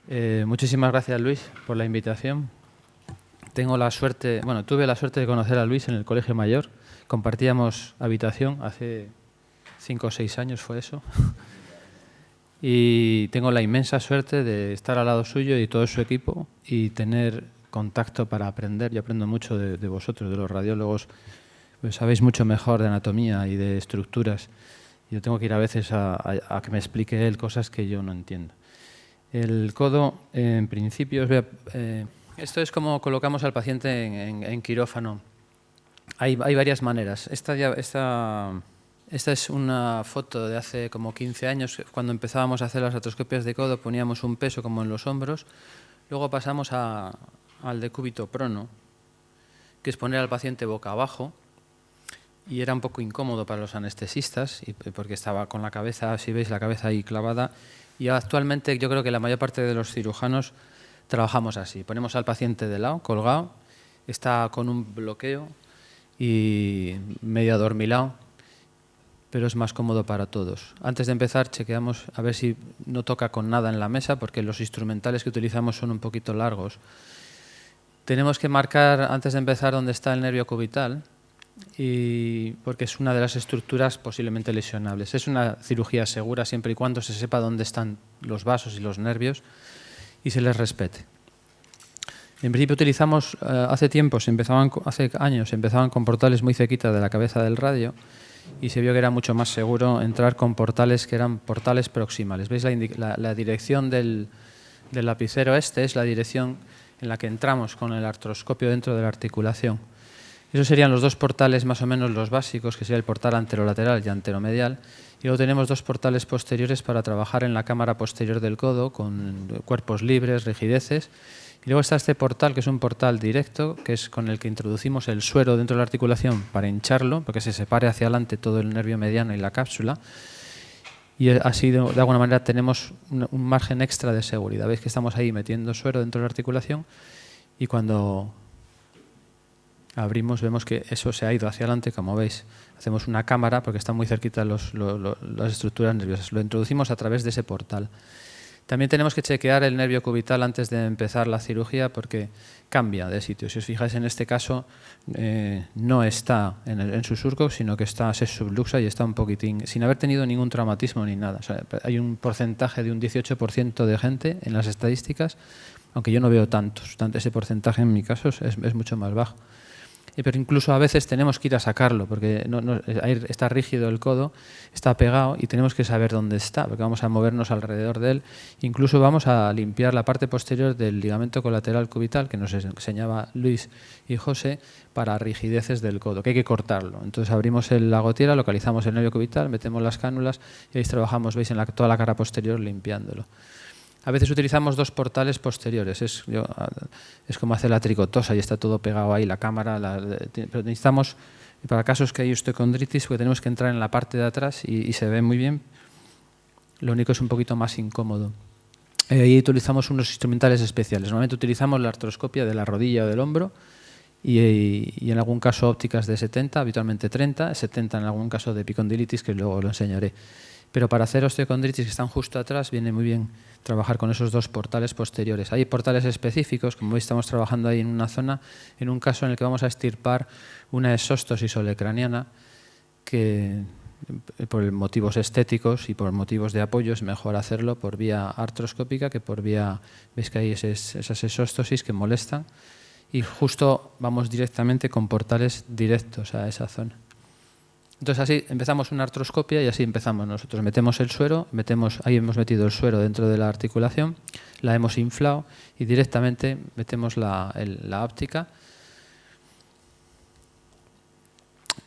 Muchísimas gracias, Luis, por la invitación. Tuve la suerte de conocer a Luis en el Colegio Mayor. Compartíamos habitación hace 5 o 6 años, fue eso. Y tengo la inmensa suerte de estar al lado suyo y todo su equipo y tener contacto para aprender. Yo aprendo mucho de vosotros, de los radiólogos. Pues sabéis mucho mejor de anatomía y de estructuras. Yo tengo que ir a veces a que me explique él cosas que yo no entiendo. El codo, en principio, esto es como colocamos al paciente en quirófano. Hay varias maneras. Esta es una foto de hace como 15 años. Cuando empezábamos a hacer las artroscopias de codo poníamos un peso como en los hombros. Luego pasamos al decúbito prono, que es poner al paciente boca abajo. Y era un poco incómodo para los anestesistas, porque estaba con la cabeza, si veis, la cabeza ahí clavada. Y actualmente yo creo que la mayor parte de los cirujanos trabajamos así. Ponemos al paciente de lado, colgado, está con un bloqueo y medio adormilado, pero es más cómodo para todos. Antes de empezar chequeamos a ver si no toca con nada en la mesa, porque los instrumentales que utilizamos son un poquito largos. Tenemos que marcar antes de empezar dónde está el nervio cubital, porque es una de las estructuras posiblemente lesionables. Es una cirugía segura siempre y cuando se sepa dónde están los vasos y los nervios y se les respete. En principio utilizamos, hace años empezaban con portales muy cerquita de la cabeza del radio y se vio que era mucho más seguro entrar con portales que eran portales proximales. ¿Veis la dirección del lapicero? Es la dirección en la que entramos con el artroscopio dentro de la articulación. Esos serían los dos portales más o menos los básicos, que sería el portal anterolateral y anteromedial. Y luego tenemos dos portales posteriores para trabajar en la cámara posterior del codo con cuerpos libres, rigideces. Y luego está este portal, que es un portal directo, que es con el que introducimos el suero dentro de la articulación para hincharlo, porque se separe hacia adelante todo el nervio mediano y la cápsula. Y así, de alguna manera, tenemos un margen extra de seguridad. Veis que estamos ahí metiendo suero dentro de la articulación y cuando abrimos, vemos que eso se ha ido hacia adelante, como veis. Hacemos una cámara porque están muy cerquita las estructuras nerviosas. Lo introducimos a través de ese portal. También tenemos que chequear el nervio cubital antes de empezar la cirugía porque cambia de sitio. Si os fijáis, en este caso no está en su surco, sino que se subluxa y está un poquitín, sin haber tenido ningún traumatismo ni nada. O sea, hay un porcentaje de un 18% de gente en las estadísticas, aunque yo no veo tantos. Ese porcentaje en mi caso es mucho más bajo. Pero incluso a veces tenemos que ir a sacarlo porque está rígido el codo, está pegado y tenemos que saber dónde está porque vamos a movernos alrededor de él. Incluso vamos a limpiar la parte posterior del ligamento colateral cubital que nos enseñaba Luis y José para rigideces del codo, que hay que cortarlo. Entonces abrimos la gotiera, localizamos el nervio cubital, metemos las cánulas y ahí trabajamos, veis, en toda la cara posterior limpiándolo. A veces utilizamos dos portales posteriores, es como hacer la tricotosa y está todo pegado ahí, la cámara, pero necesitamos, para casos que hay osteocondritis, porque tenemos que entrar en la parte de atrás y se ve muy bien, lo único es un poquito más incómodo. Ahí utilizamos unos instrumentales especiales, normalmente utilizamos la artroscopia de la rodilla o del hombro y en algún caso ópticas de 70, habitualmente 30, 70 en algún caso de epicondilitis, que luego lo enseñaré. Pero para hacer osteocondritis que están justo atrás viene muy bien trabajar con esos dos portales posteriores. Hay portales específicos, como veis estamos trabajando ahí en una zona, en un caso en el que vamos a extirpar una exóstosis olecraniana que por motivos estéticos y por motivos de apoyo es mejor hacerlo por vía artroscópica que por vía, veis que hay esas exóstosis que molestan y justo vamos directamente con portales directos a esa zona. Entonces así empezamos una artroscopia y así empezamos nosotros. Metemos el suero, ahí hemos metido el suero dentro de la articulación, la hemos inflado y directamente metemos la óptica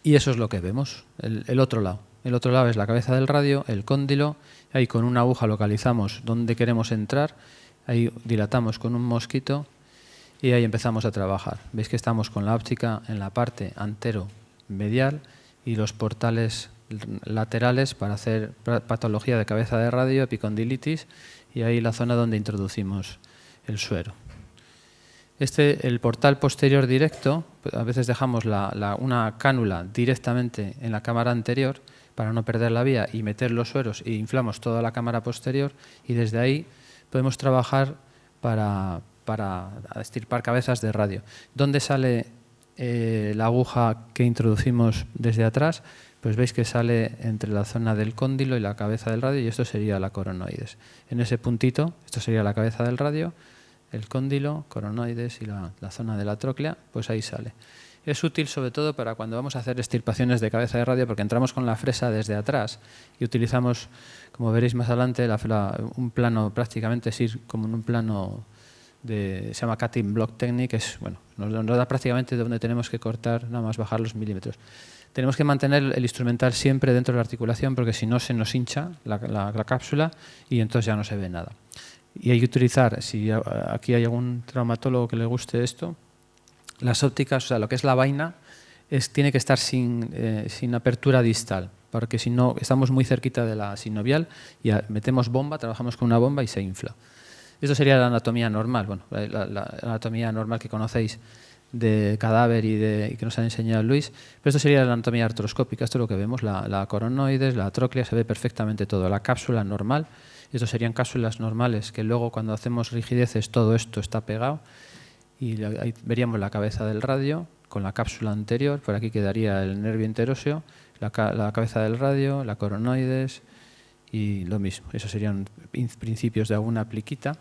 y eso es lo que vemos, el otro lado. El otro lado es la cabeza del radio, el cóndilo, ahí con una aguja localizamos dónde queremos entrar, ahí dilatamos con un mosquito y ahí empezamos a trabajar. Veis que estamos con la óptica en la parte antero-medial y los portales laterales para hacer patología de cabeza de radio, epicondilitis, y ahí la zona donde introducimos el suero. El portal posterior directo, a veces dejamos una cánula directamente en la cámara anterior para no perder la vía y meter los sueros e inflamos toda la cámara posterior y desde ahí podemos trabajar para extirpar cabezas de radio. ¿Dónde sale la aguja que introducimos desde atrás? Pues veis que sale entre la zona del cóndilo y la cabeza del radio, y esto sería la coronoides. En ese puntito, esto sería la cabeza del radio, el cóndilo, coronoides y la zona de la tróclea, pues ahí sale. Es útil sobre todo para cuando vamos a hacer extirpaciones de cabeza de radio, porque entramos con la fresa desde atrás y utilizamos, como veréis más adelante, un plano prácticamente, es ir como en un plano se llama cutting block technique, es, bueno, nos da prácticamente donde tenemos que cortar, nada más bajar los milímetros. Tenemos que mantener el instrumental siempre dentro de la articulación, porque si no se nos hincha la cápsula y entonces ya no se ve nada. Y hay que utilizar, si aquí hay algún traumatólogo que le guste esto, las ópticas, o sea, lo que es la vaina, tiene que estar sin apertura distal, porque si no, estamos muy cerquita de la sinovial y metemos bomba, trabajamos con una bomba y se infla. Esto sería la anatomía normal, bueno, la anatomía normal que conocéis de cadáver y que nos ha enseñado Luis, pero esto sería la anatomía artroscópica. Esto es lo que vemos, la coronoides, la tróclea, se ve perfectamente todo, la cápsula normal. Estos serían cápsulas normales, que luego cuando hacemos rigideces todo esto está pegado, y ahí veríamos la cabeza del radio con la cápsula anterior. Por aquí quedaría el nervio interóseo, la cabeza del radio, la coronoides y lo mismo. Esos serían principios de alguna pliquita.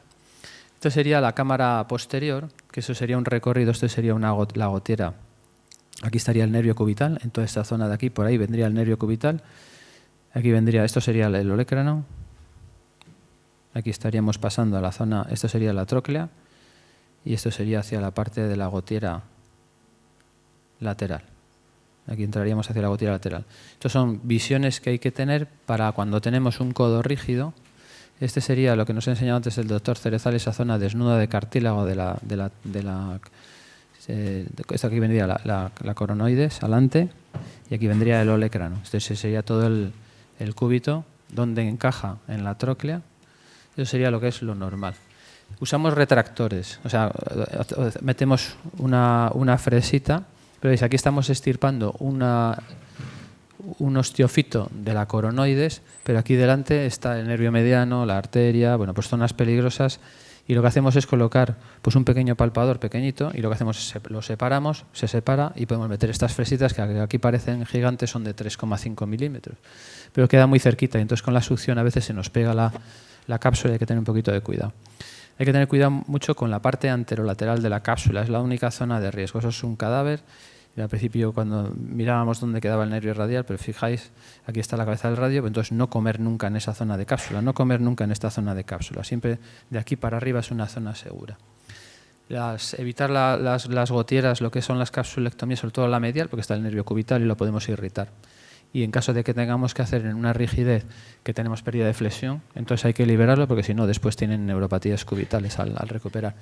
Esto sería la cámara posterior, que eso sería un recorrido, esto sería la gotera. Aquí estaría el nervio cubital, en toda esta zona de aquí, por ahí vendría el nervio cubital. Aquí vendría, esto sería el olecrano. Aquí estaríamos pasando a la zona, esto sería la tróclea, y esto sería hacia la parte de la gotera lateral. Aquí entraríamos hacia la gotera lateral. Estas son visiones que hay que tener para cuando tenemos un codo rígido. Este sería lo que nos ha enseñado antes el doctor Cerezal, esa zona desnuda de cartílago esto aquí vendría la coronoides, adelante, y aquí vendría el olecrano. Este sería todo el cúbito donde encaja en la tróclea. Eso sería lo que es lo normal. Usamos retractores, o sea, metemos una fresita, pero veis, aquí estamos extirpando un osteofito de la coronoides, pero aquí delante está el nervio mediano, la arteria, bueno, pues zonas peligrosas, y lo que hacemos es colocar pues un pequeño palpador pequeñito, y lo que hacemos es lo separamos, se separa y podemos meter estas fresitas que aquí parecen gigantes, son de 3,5 milímetros, pero queda muy cerquita, y entonces con la succión a veces se nos pega la cápsula y hay que tener un poquito de cuidado. Hay que tener cuidado mucho con la parte anterolateral de la cápsula, es la única zona de riesgo. Eso es un cadáver. Y al principio cuando mirábamos dónde quedaba el nervio radial, pero fijáis, aquí está la cabeza del radio, entonces no comer nunca en esa zona de cápsula, no comer nunca en esta zona de cápsula. Siempre de aquí para arriba es una zona segura. Evitar las gotieras, lo que son las capsulectomías, sobre todo la medial, porque está el nervio cubital y lo podemos irritar. Y en caso de que tengamos que hacer en una rigidez que tenemos pérdida de flexión, entonces hay que liberarlo, porque si no después tienen neuropatías cubitales al recuperar.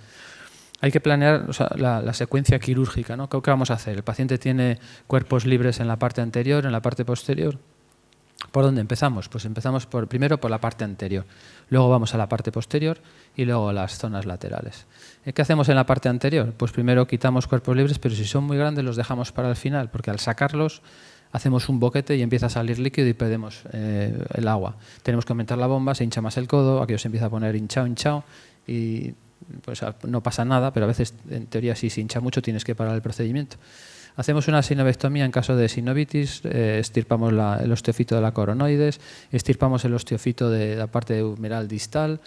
Hay que planear, o sea, la secuencia quirúrgica, ¿no? ¿Qué vamos a hacer? El paciente tiene cuerpos libres en la parte anterior, en la parte posterior. ¿Por dónde empezamos? Pues empezamos primero por la parte anterior, luego vamos a la parte posterior y luego a las zonas laterales. ¿Qué hacemos en la parte anterior? Pues primero quitamos cuerpos libres, pero si son muy grandes los dejamos para el final, porque al sacarlos hacemos un boquete y empieza a salir líquido y perdemos el agua. Tenemos que aumentar la bomba, se hincha más el codo, aquello se empieza a poner hinchado y pues no pasa nada, pero a veces en teoría si se hincha mucho tienes que parar el procedimiento. Hacemos una sinovectomía en caso de sinovitis, extirpamos el osteofito de la coronoides, extirpamos el osteofito de la parte humeral distal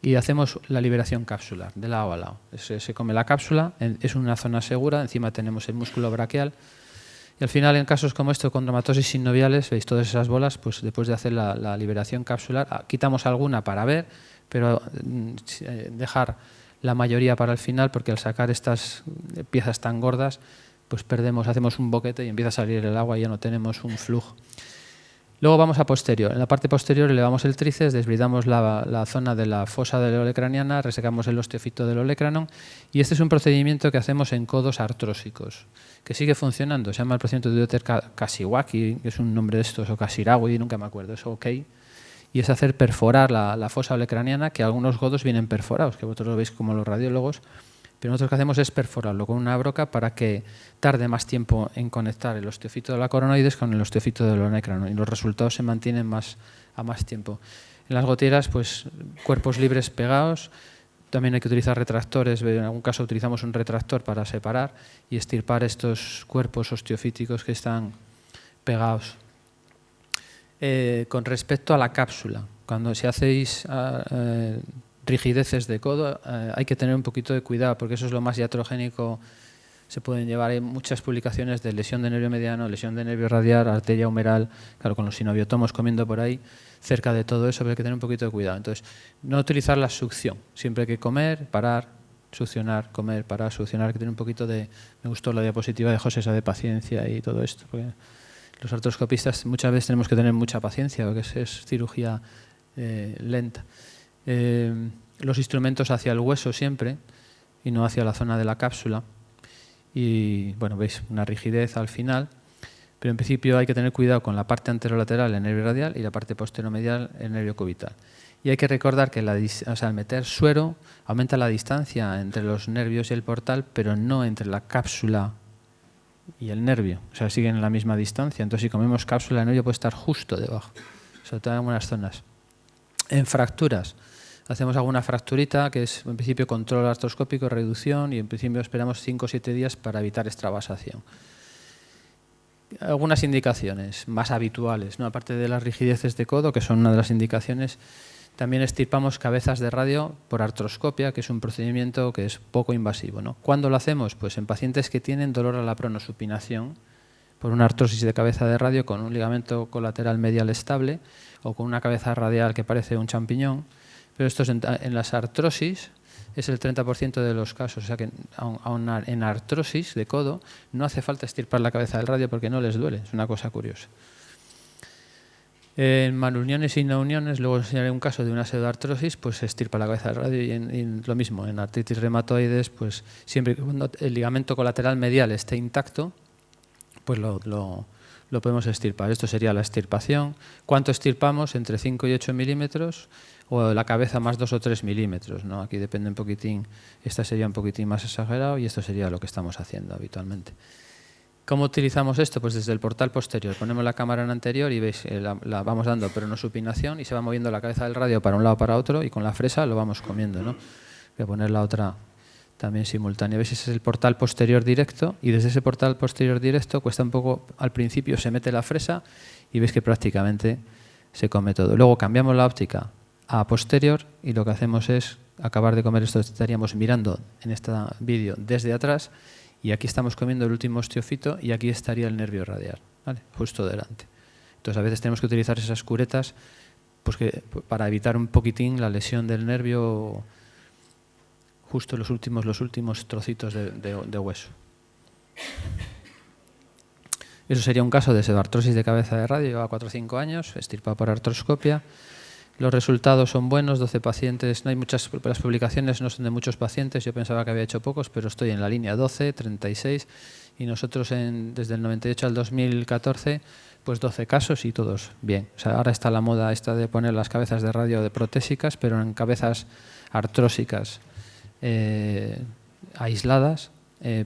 y hacemos la liberación capsular de lado a lado. Se come la cápsula, es una zona segura, encima tenemos el músculo braquial. Y al final, en casos como esto, con dermatosis sinoviales, veis todas esas bolas, pues después de hacer la liberación capsular, quitamos alguna para ver, pero dejar la mayoría para el final, porque al sacar estas piezas tan gordas, pues hacemos un boquete y empieza a salir el agua y ya no tenemos un flujo. Luego vamos a posterior. En la parte posterior elevamos el tríceps, desbridamos la zona de la fosa de la olecraniana, resecamos el osteofito del olecranon y este es un procedimiento que hacemos en codos artrósicos, que sigue funcionando. Se llama el procedimiento de Dieter Kashiwaki, que es un nombre de estos, o Kashirawi, nunca me acuerdo, es OK. Y es hacer perforar la fosa olecraniana, que algunos codos vienen perforados, que vosotros lo veis como los radiólogos, pero nosotros lo que hacemos es perforarlo con una broca para que tarde más tiempo en conectar el osteofito de la coronoides con el osteofito del olecranon y los resultados se mantienen a más tiempo. En las goteras, pues cuerpos libres pegados, también hay que utilizar retractores, en algún caso utilizamos un retractor para separar y extirpar estos cuerpos osteofíticos que están pegados. Con respecto a la cápsula, si hacéis rigideces de codo, hay que tener un poquito de cuidado porque eso es lo más iatrogénico. Se pueden llevar, hay muchas publicaciones de lesión de nervio mediano, lesión de nervio radial, arteria humeral, claro, con los sinobiotomos comiendo por ahí, cerca de todo eso, pero hay que tener un poquito de cuidado. Entonces, no utilizar la succión, siempre hay que comer, parar, succionar, comer, parar, succionar, hay que tener un poquito de... Me gustó la diapositiva de José, esa de paciencia y todo esto, porque los artroscopistas muchas veces tenemos que tener mucha paciencia, porque es cirugía lenta. Los instrumentos hacia el hueso siempre y no hacia la zona de la cápsula. Y bueno, veis una rigidez al final, pero en principio hay que tener cuidado con la parte anterolateral, el nervio radial, y la parte posteromedial, el nervio cubital. Y hay que recordar que al meter suero aumenta la distancia entre los nervios y el portal, pero no entre la cápsula y el nervio. O sea, siguen en la misma distancia. Entonces, si comemos cápsula, el nervio puede estar justo debajo, sobre todo en algunas zonas. En fracturas, hacemos alguna fracturita, que es en principio control artroscópico, reducción, y en principio esperamos 5 o 7 días para evitar extravasación. Algunas indicaciones más habituales, ¿no? Aparte de las rigideces de codo, que son una de las indicaciones, también extirpamos cabezas de radio por artroscopia, que es un procedimiento que es poco invasivo, ¿no? ¿Cuándo lo hacemos? Pues en pacientes que tienen dolor a la pronosupinación por una artrosis de cabeza de radio con un ligamento colateral medial estable o con una cabeza radial que parece un champiñón. Pero esto en las artrosis es el 30% de los casos. O sea que en artrosis de codo no hace falta extirpar la cabeza del radio porque no les duele. Es una cosa curiosa. En maluniones y no uniones, luego enseñaré un caso de una pseudoartrosis, pues se extirpa la cabeza del radio y lo mismo, en artritis reumatoides, pues siempre que el ligamento colateral medial esté intacto, pues lo podemos extirpar. Esto sería la extirpación. ¿Cuánto extirpamos? Entre 5 y 8 milímetros o la cabeza más 2 o 3 milímetros, ¿no? Aquí depende un poquitín, esta sería un poquitín más exagerado y esto sería lo que estamos haciendo habitualmente. ¿Cómo utilizamos esto? Pues desde el portal posterior. Ponemos la cámara en anterior y veis, la vamos dando pronosupinación y se va moviendo la cabeza del radio para un lado para otro y con la fresa lo vamos comiendo, ¿no? Voy a poner la otra también simultánea. ¿Veis? Ese es el portal posterior directo y desde ese portal posterior directo cuesta un poco, al principio se mete la fresa y veis que prácticamente se come todo. Luego cambiamos la óptica a posterior y lo que hacemos es acabar de comer esto. Estaríamos mirando en este vídeo desde atrás y aquí estamos comiendo el último osteofito y aquí estaría el nervio radial, ¿vale? Justo delante. Entonces a veces tenemos que utilizar esas curetas pues para evitar un poquitín la lesión del nervio justo los últimos trocitos de hueso. Eso sería un caso de pseudoartrosis de cabeza de radio, lleva 4 o 5 años, extirpado por artroscopia. Los resultados son buenos, 12 pacientes, no hay muchas, las publicaciones no son de muchos pacientes, yo pensaba que había hecho pocos, pero estoy en la línea 12, 36 y nosotros desde el 98 al 2014 pues 12 casos y todos bien. O sea, ahora está la moda esta de poner las cabezas de radio de protésicas, pero en cabezas artrósicas aisladas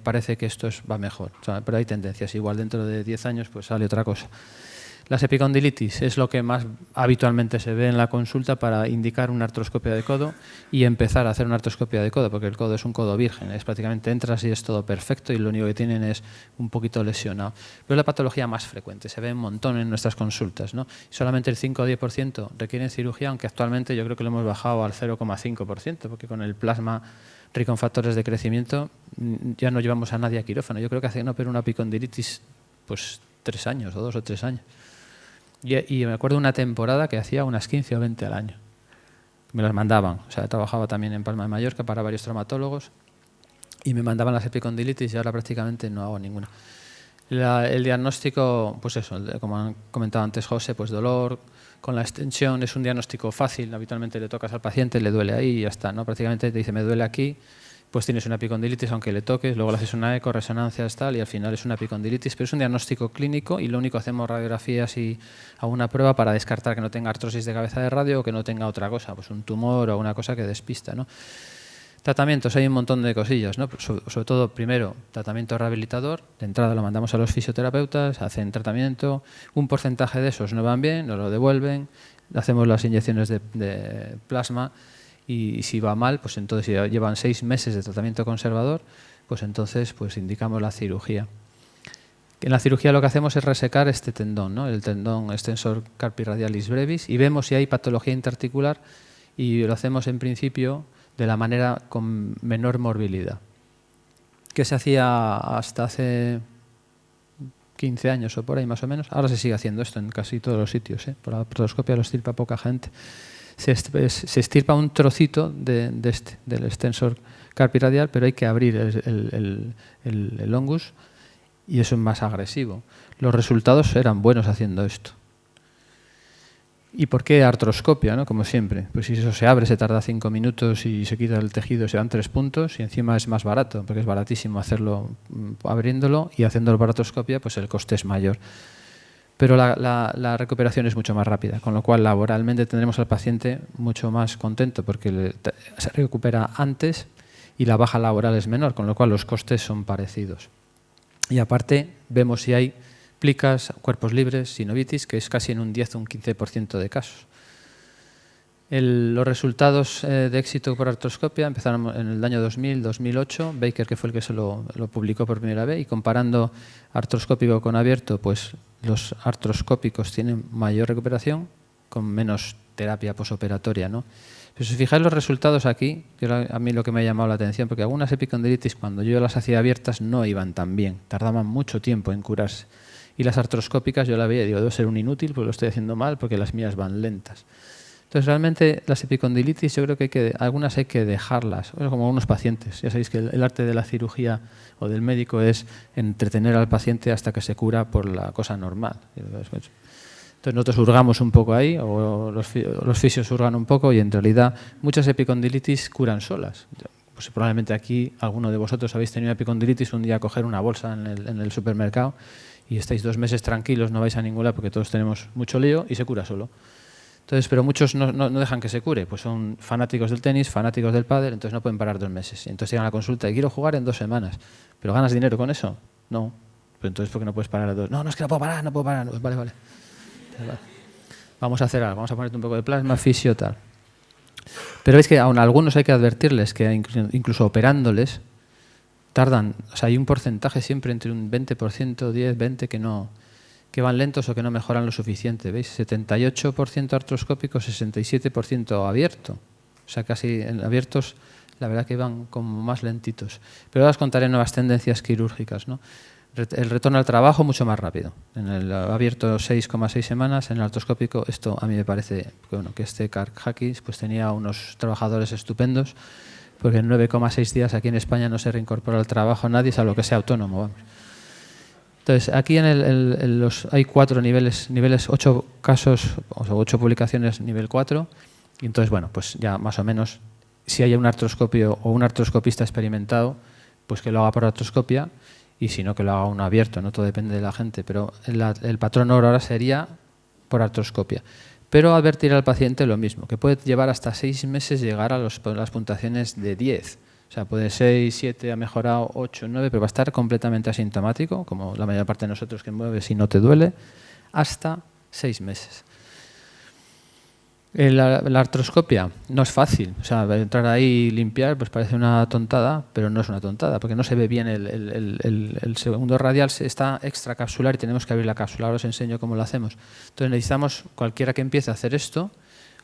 parece que esto va mejor, o sea, pero hay tendencias, igual dentro de 10 años pues sale otra cosa. Las epicondilitis es lo que más habitualmente se ve en la consulta para indicar una artroscopia de codo y empezar a hacer una artroscopia de codo, porque el codo es un codo virgen, es prácticamente entras y es todo perfecto y lo único que tienen es un poquito lesionado. Pero es la patología más frecuente, se ve un montón en nuestras consultas, ¿no? Solamente el 5 o 10% requieren cirugía, aunque actualmente yo creo que lo hemos bajado al 0,5%, porque con el plasma rico en factores de crecimiento ya no llevamos a nadie a quirófano. Yo creo que hace no, pero una epicondilitis pues 3 años o 2 o 3 años. Y me acuerdo una temporada que hacía unas 15 o 20 al año. Me las mandaban. O sea, trabajaba también en Palma de Mallorca para varios traumatólogos y me mandaban las epicondilitis y ahora prácticamente no hago ninguna. El diagnóstico, pues eso, como han comentado antes José, pues dolor con la extensión es un diagnóstico fácil. Habitualmente le tocas al paciente, le duele ahí y ya está, ¿no? Prácticamente te dice, me duele aquí, pues tienes una epicondilitis aunque le toques, luego le haces una eco, resonancias, tal, y al final es una epicondilitis, pero es un diagnóstico clínico y lo único hacemos radiografías y alguna prueba para descartar que no tenga artrosis de cabeza de radio o que no tenga otra cosa, pues un tumor o una cosa que despista, ¿no? Tratamientos, hay un montón de cosillas, ¿no? Sobre todo, primero, tratamiento rehabilitador, de entrada lo mandamos a los fisioterapeutas, hacen tratamiento, un porcentaje de esos no van bien, nos lo devuelven, hacemos las inyecciones de plasma y si va mal, pues entonces si llevan 6 meses de tratamiento conservador, pues entonces pues indicamos la cirugía. En la cirugía lo que hacemos es resecar este tendón, ¿no? El tendón extensor carpi radialis brevis, y vemos si hay patología interarticular, y lo hacemos en principio de la manera con menor morbilidad, que se hacía hasta hace 15 años o por ahí más o menos. Ahora se sigue haciendo esto en casi todos los sitios, ¿eh? Por la artroscopia lo estirpa poca gente. Se estirpa un trocito del extensor carpi radial, pero hay que abrir el longus, y eso es más agresivo. Los resultados eran buenos haciendo esto. ¿Y por qué artroscopia, no? Como siempre. Pues si eso se abre, se tarda 5 minutos y se quita el tejido, se dan 3 puntos, y encima es más barato, porque es baratísimo hacerlo abriéndolo, y haciéndolo por artroscopia, pues el coste es mayor. Pero la recuperación es mucho más rápida, con lo cual laboralmente tendremos al paciente mucho más contento, porque se recupera antes y la baja laboral es menor, con lo cual los costes son parecidos. Y aparte vemos si hay plicas, cuerpos libres, sinovitis, que es casi en un 10 o un 15% de casos. Los resultados de éxito por artroscopia empezaron en el año 2000-2008, Baker, que fue el que se lo publicó por primera vez, y comparando artroscópico con abierto, pues los artroscópicos tienen mayor recuperación con menos terapia posoperatoria, ¿no? Pero si fijáis los resultados aquí, a mí lo que me ha llamado la atención, porque algunas epicondilitis cuando yo las hacía abiertas no iban tan bien, tardaban mucho tiempo en curarse. Y las artroscópicas yo la veía y digo, debo ser un inútil porque lo estoy haciendo mal, porque las mías van lentas. Entonces realmente las epicondilitis yo creo que algunas hay que dejarlas, como algunos pacientes. Ya sabéis que el arte de la cirugía o del médico es entretener al paciente hasta que se cura por la cosa normal. Entonces nosotros hurgamos un poco ahí, o los fisios hurgan un poco, y en realidad muchas epicondilitis curan solas. Pues probablemente aquí alguno de vosotros habéis tenido epicondilitis, un día a coger una bolsa en el supermercado y estáis 2 meses tranquilos, no vais a ningún lado porque todos tenemos mucho lío, y se cura solo. Entonces, pero muchos no dejan que se cure, pues son fanáticos del tenis, fanáticos del pádel, entonces no pueden parar 2 meses. Y entonces llegan a la consulta y quiero jugar en 2 semanas. ¿Pero ganas dinero con eso? No. Pues entonces, ¿por qué no puedes parar a 2? No, es que no puedo parar. Pues vale. Vamos a hacer algo, vamos a ponerte un poco de plasma, fisio, tal. Pero veis que aún a algunos hay que advertirles que incluso operándoles tardan, o sea, hay un porcentaje siempre entre un 20%, 10, 20% que van lentos o que no mejoran lo suficiente, ¿veis? 78% artroscópico, 67% abierto. O sea, casi en abiertos la verdad que van como más lentitos. Pero ahora os contaré nuevas tendencias quirúrgicas, ¿no? El retorno al trabajo mucho más rápido. En el abierto 6,6 semanas, en el artroscópico esto a mí me parece que este Karkhakis pues tenía unos trabajadores estupendos, porque en 9,6 días aquí en España no se reincorpora al trabajo nadie, salvo que sea autónomo. Vamos. Entonces aquí hay 4 niveles, 8 casos, o sea, 8 publicaciones nivel 4, y entonces bueno, pues ya más o menos si hay un artroscopio o un artroscopista experimentado, pues que lo haga por artroscopia, y si no, que lo haga uno abierto, no todo depende de la gente, pero el patrón oro ahora sería por artroscopia. Pero advertir al paciente lo mismo, que puede llevar hasta 6 meses llegar a las puntuaciones de 10. O sea, puede 6, 7, ha mejorado 8, 9, pero va a estar completamente asintomático, como la mayor parte de nosotros que mueves y no te duele, hasta 6 meses. La artroscopia no es fácil, o sea, entrar ahí y limpiar pues parece una tontada, pero no es una tontada, porque no se ve bien el segundo radial, está extracapsular y tenemos que abrir la cápsula. Ahora os enseño cómo lo hacemos. Entonces necesitamos, cualquiera que empiece a hacer esto,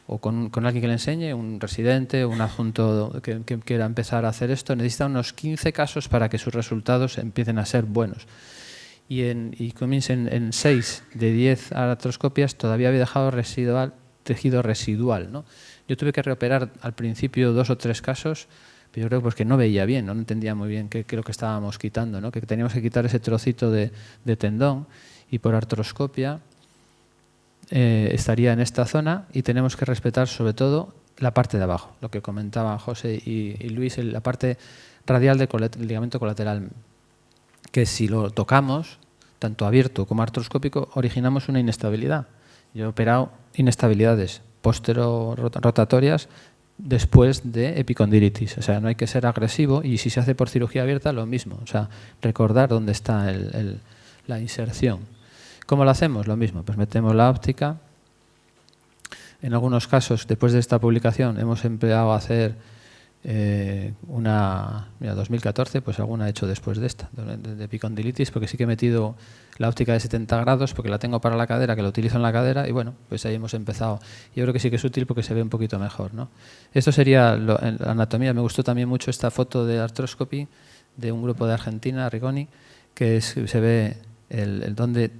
o con alguien que le enseñe, un residente, un adjunto que quiera empezar a hacer esto, necesita unos 15 casos para que sus resultados empiecen a ser buenos. Y comiencen en 6 de 10 artroscopias, todavía había dejado tejido residual, ¿no? Yo tuve que reoperar al principio 2 o 3 casos, pero yo creo pues que no veía bien, no entendía muy bien qué es lo que estábamos quitando, ¿no? Que teníamos que quitar ese trocito de tendón, y por artroscopia estaría en esta zona, y tenemos que respetar sobre todo la parte de abajo, lo que comentaban José y Luis, la parte radial del ligamento colateral, que si lo tocamos, tanto abierto como artroscópico, originamos una inestabilidad. Yo he operado inestabilidades postero-rotatorias después de epicondilitis. O sea, no hay que ser agresivo, y si se hace por cirugía abierta, lo mismo. O sea, recordar dónde está la inserción. ¿Cómo lo hacemos? Lo mismo. Pues metemos la óptica, En algunos casos, después de esta publicación, hemos empleado a hacer mira, 2014, pues alguna he hecho después de esta, de epicondilitis, porque sí que he metido la óptica de 70 grados, porque la tengo para la cadera, que la utilizo en la cadera, y bueno, pues ahí hemos empezado. Yo creo que sí que es útil porque se ve un poquito mejor, ¿no? Esto sería en la anatomía. Me gustó también mucho esta foto de arthroscopy de un grupo de Argentina, Rigoni, que se ve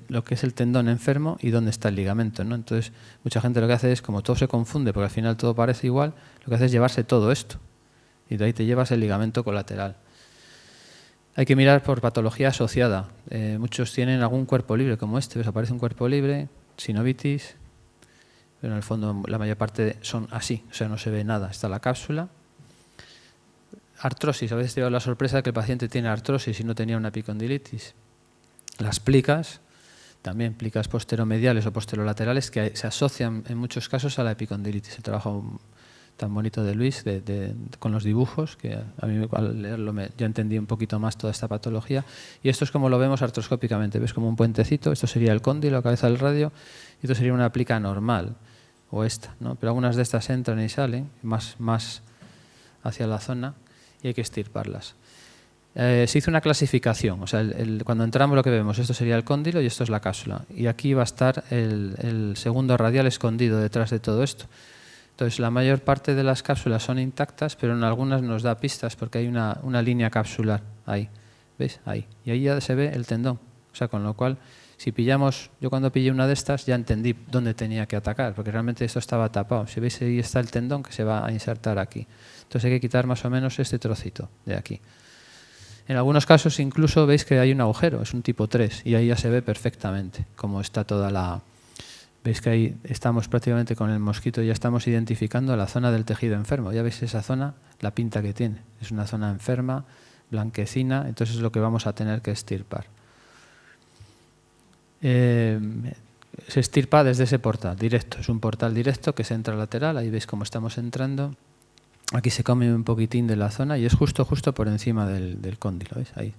lo que es el tendón enfermo y dónde está el ligamento, ¿no? Entonces, mucha gente lo que hace es, como todo se confunde, porque al final todo parece igual, lo que hace es llevarse todo esto. Y de ahí te llevas el ligamento colateral. Hay que mirar por patología asociada. Muchos tienen algún cuerpo libre, como este. ¿Ves? Aparece un cuerpo libre, sinovitis, pero en el fondo la mayor parte son así, o sea, no se ve nada. Está la cápsula. Artrosis. A veces te lleva la sorpresa de que el paciente tiene artrosis y no tenía una epicondilitis. Las plicas, también plicas posteromediales o posterolaterales, que se asocian en muchos casos a la epicondilitis. El trabajo tan bonito de Luis, con los dibujos, que a mí al leerlo ya entendí un poquito más toda esta patología. Y esto es como lo vemos artroscópicamente. ¿Ves? Como un puentecito. Esto sería el cóndilo, la cabeza del radio, y esto sería una plica normal, o esta, ¿no? Pero algunas de estas entran y salen más hacia la zona y hay que extirparlas. Se hizo una clasificación, o sea, cuando entramos lo que vemos, esto sería el cóndilo y esto es la cápsula. Y aquí va a estar el segundo radial escondido detrás de todo esto. Entonces, la mayor parte de las cápsulas son intactas, pero en algunas nos da pistas porque hay una línea capsular ahí. ¿Veis? Ahí. Y ahí ya se ve el tendón. O sea, con lo cual, si pillamos, yo cuando pillé una de estas ya entendí dónde tenía que atacar, porque realmente esto estaba tapado. Si veis, ahí está el tendón que se va a insertar aquí. Entonces hay que quitar más o menos este trocito de aquí. En algunos casos incluso veis que hay un agujero, es un tipo 3, y ahí ya se ve perfectamente cómo está toda la... Veis que ahí estamos prácticamente con el mosquito, ya estamos identificando la zona del tejido enfermo. Ya veis esa zona, la pinta que tiene. Es una zona enferma, blanquecina, entonces es lo que vamos a tener que extirpar. Se extirpa desde ese portal directo, es un portal directo que se entra lateral, ahí veis cómo estamos entrando. Aquí se come un poquitín de la zona y es justo por encima del cóndilo, ¿veis? Ahí.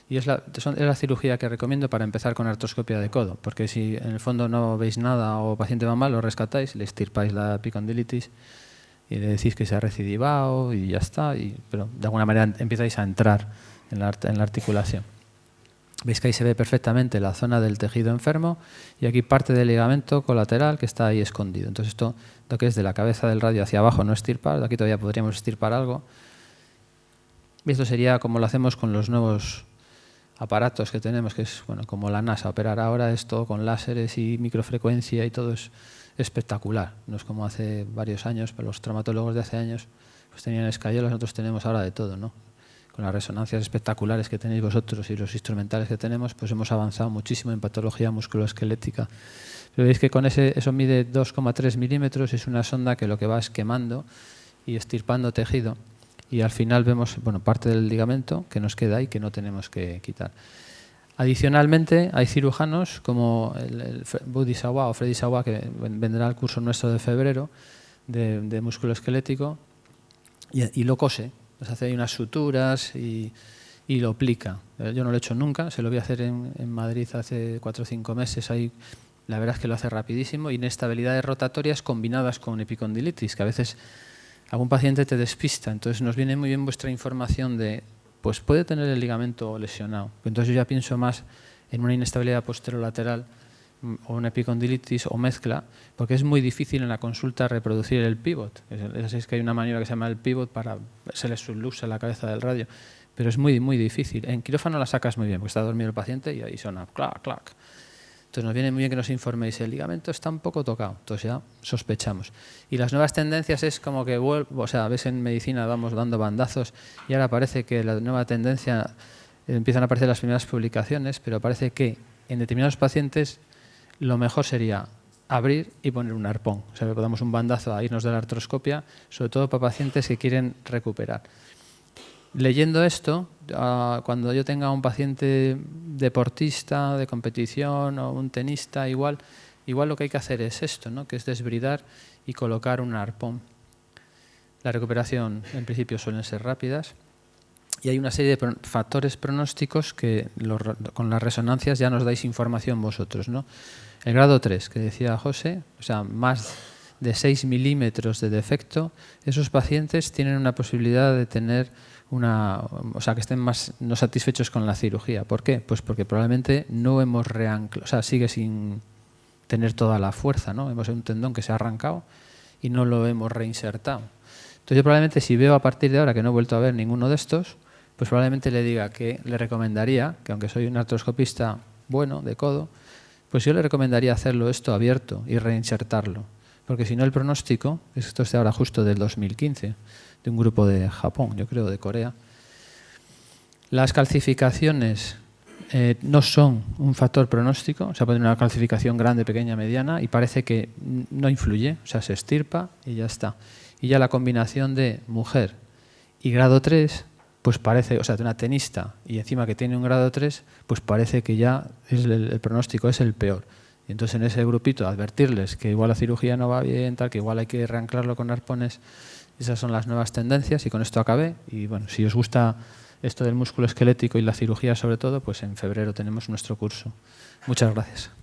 Y es la cirugía que recomiendo para empezar con artroscopia de codo, porque si en el fondo no veis nada o paciente va mal, lo rescatáis, le extirpáis la epicondilitis y le decís que se ha recidivado y ya está, pero de alguna manera empezáis a entrar en la articulación. Veis que ahí se ve perfectamente la zona del tejido enfermo y aquí parte del ligamento colateral que está ahí escondido. Entonces esto, lo que es de la cabeza del radio hacia abajo no extirpar, de aquí todavía podríamos extirpar algo. Y esto sería como lo hacemos con los nuevos aparatos que tenemos, que es como la NASA. Operar ahora esto con láseres y microfrecuencia y todo es espectacular. No es como hace varios años, pero los traumatólogos de hace años pues tenían escayolas, nosotros tenemos ahora de todo, ¿no? Con las resonancias espectaculares que tenéis vosotros y los instrumentales que tenemos, pues hemos avanzado muchísimo en patología musculoesquelética. Pero veis que con eso mide 2,3 milímetros, es una sonda que lo que va es quemando y extirpando tejido. Y al final vemos parte del ligamento que nos queda ahí que no tenemos que quitar. Adicionalmente, hay cirujanos como el Buddy Sawa o Freddy Sawa, que vendrá al curso nuestro de febrero de músculo esquelético y lo cose. Nos hace ahí unas suturas y lo aplica. Yo no lo he hecho nunca, se lo voy a hacer en Madrid hace 4 o 5 meses. Ahí, la verdad es que lo hace rapidísimo. Inestabilidades rotatorias combinadas con epicondilitis, que a veces algún paciente te despista. Entonces nos viene muy bien vuestra información de, pues puede tener el ligamento lesionado. Entonces yo ya pienso más en una inestabilidad posterolateral o una epicondilitis o mezcla, porque es muy difícil en la consulta reproducir el pivot. Es que hay una maniobra que se llama el pivot para se le subluxa la cabeza del radio, pero es muy, muy difícil. En quirófano la sacas muy bien, porque está dormido el paciente y ahí suena clac, clac. Entonces nos viene muy bien que nos informéis, el ligamento está un poco tocado, entonces ya sospechamos. Y las nuevas tendencias es como que ves en medicina vamos dando bandazos y ahora parece que la nueva tendencia, empiezan a aparecer las primeras publicaciones, pero parece que en determinados pacientes lo mejor sería abrir y poner un arpón. O sea, que damos un bandazo a irnos de la artroscopia, sobre todo para pacientes que quieren recuperar. Leyendo esto, cuando yo tenga un paciente deportista de competición o un tenista, igual lo que hay que hacer es esto, ¿no? Que es desbridar y colocar un arpón. La recuperación, en principio, suelen ser rápidas. Y hay una serie de factores pronósticos que con las resonancias ya nos dais información vosotros, ¿no? El grado 3, que decía José, o sea, más de 6 milímetros de defecto, esos pacientes tienen una posibilidad de tener o sea, que estén más no satisfechos con la cirugía. ¿Por qué? Pues porque probablemente no hemos reanclado, o sea, sigue sin tener toda la fuerza, ¿no? Hemos un tendón que se ha arrancado y no lo hemos reinsertado. Entonces yo probablemente, si veo a partir de ahora que no he vuelto a ver ninguno de estos, pues probablemente le diga que le recomendaría, que aunque soy un artroscopista bueno, de codo, pues yo le recomendaría hacerlo esto abierto y reinsertarlo. Porque si no, el pronóstico, esto es ahora justo del 2015, de un grupo de Japón, yo creo, de Corea, las calcificaciones no son un factor pronóstico, o sea, puede tener una calcificación grande, pequeña, mediana, y parece que no influye, o sea, se estirpa y ya está. Y ya la combinación de mujer y grado 3, pues parece, o sea, de una tenista y encima que tiene un grado 3, pues parece que ya el pronóstico es el peor. Y entonces en ese grupito advertirles que igual la cirugía no va bien, tal, que igual hay que reanclarlo con arpones. Esas son las nuevas tendencias y con esto acabé. Y bueno, si os gusta esto del músculo esquelético y la cirugía sobre todo, pues en febrero tenemos nuestro curso. Muchas gracias.